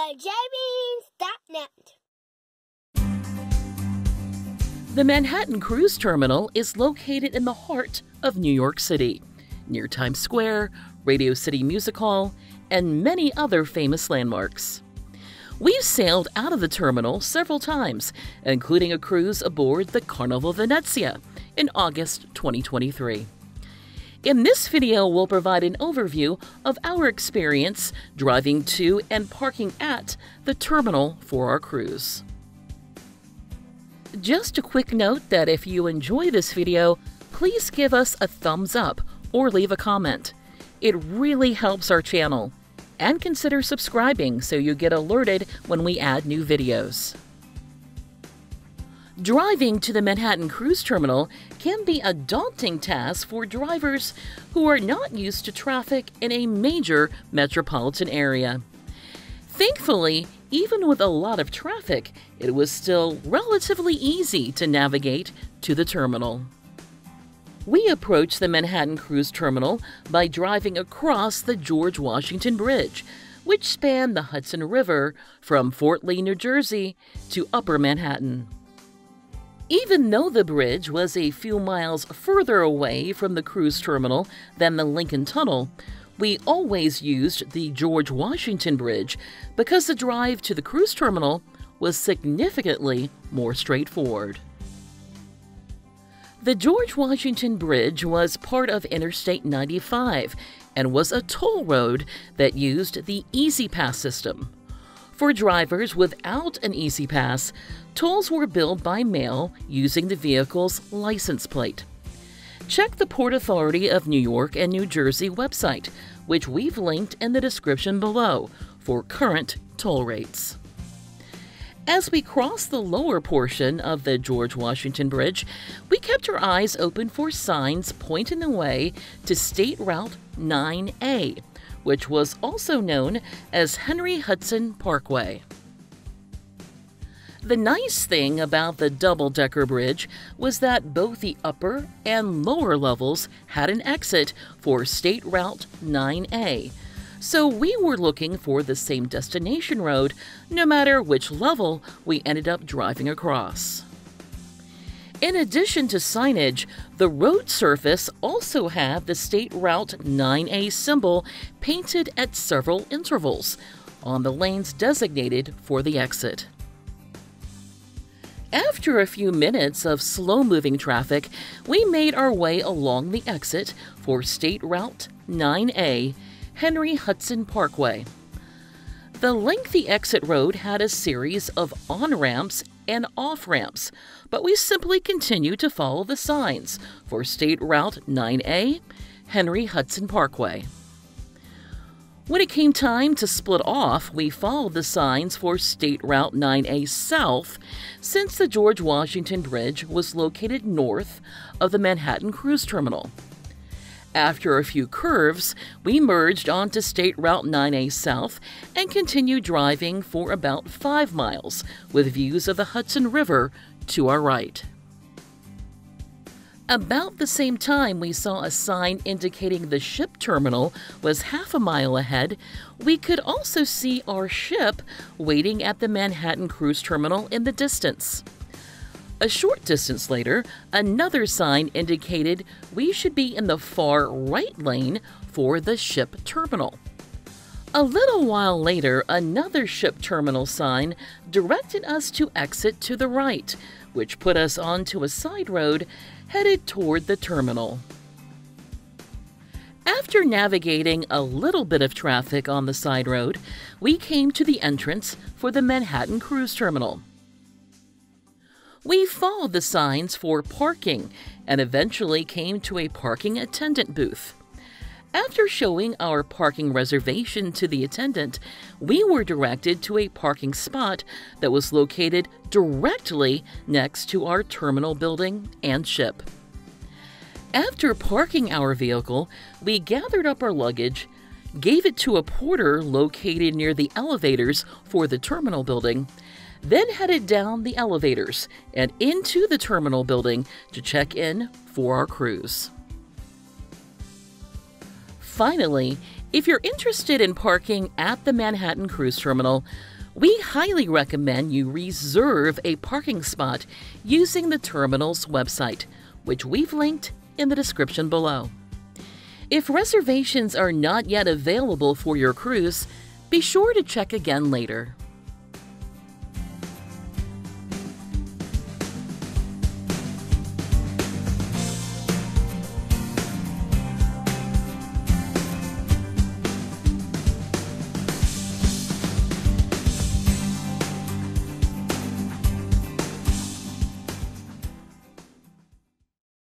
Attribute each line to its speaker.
Speaker 1: JBeans.net.
Speaker 2: The Manhattan Cruise Terminal is located in the heart of New York City, near Times Square, Radio City Music Hall, and many other famous landmarks. We've sailed out of the terminal several times, including a cruise aboard the Carnival Venezia in August 2023. In this video, we'll provide an overview of our experience driving to and parking at the terminal for our cruise. Just a quick note that if you enjoy this video, please give us a thumbs up or leave a comment. It really helps our channel. And consider subscribing so you get alerted when we add new videos. Driving to the Manhattan Cruise Terminal can be a daunting task for drivers who are not used to traffic in a major metropolitan area. Thankfully, even with a lot of traffic, it was still relatively easy to navigate to the terminal. We approached the Manhattan Cruise Terminal by driving across the George Washington Bridge, which spanned the Hudson River from Fort Lee, New Jersey to Upper Manhattan. Even though the bridge was a few miles further away from the cruise terminal than the Lincoln Tunnel, we always used the George Washington Bridge because the drive to the cruise terminal was significantly more straightforward. The George Washington Bridge was part of Interstate 95 and was a toll road that used the Easy Pass system. For drivers without an Easy Pass, tolls were billed by mail using the vehicle's license plate. Check the Port Authority of New York and New Jersey website, which we've linked in the description below, for current toll rates. As we crossed the lower portion of the George Washington Bridge, we kept our eyes open for signs pointing the way to State Route 9A, which was also known as Henry Hudson Parkway. The nice thing about the double-decker bridge was that both the upper and lower levels had an exit for State Route 9A, so we were looking for the same destination road no matter which level we ended up driving across. In addition to signage, the road surface also had the State Route 9A symbol painted at several intervals on the lanes designated for the exit. After a few minutes of slow-moving traffic, we made our way along the exit for State Route 9A, Henry Hudson Parkway. The lengthy exit road had a series of on-ramps and off-ramps, but we simply continued to follow the signs for State Route 9A, Henry Hudson Parkway. When it came time to split off, we followed the signs for State Route 9A South, since the George Washington Bridge was located north of the Manhattan Cruise Terminal. After a few curves, we merged onto State Route 9A South and continued driving for about 5 miles, with views of the Hudson River to our right. About the same time we saw a sign indicating the ship terminal was half a mile ahead, we could also see our ship waiting at the Manhattan Cruise Terminal in the distance. A short distance later, another sign indicated we should be in the far right lane for the ship terminal. A little while later, another ship terminal sign directed us to exit to the right, which put us onto a side road headed toward the terminal. After navigating a little bit of traffic on the side road, we came to the entrance for the Manhattan Cruise Terminal. We followed the signs for parking and eventually came to a parking attendant booth. After showing our parking reservation to the attendant, we were directed to a parking spot that was located directly next to our terminal building and ship. After parking our vehicle, we gathered up our luggage, gave it to a porter located near the elevators for the terminal building, then headed down the elevators and into the terminal building to check in for our cruise. Finally, if you're interested in parking at the Manhattan Cruise Terminal, We highly recommend you reserve a parking spot using the terminal's website, which we've linked in the description below. If reservations are not yet available for your cruise, be sure to check again later.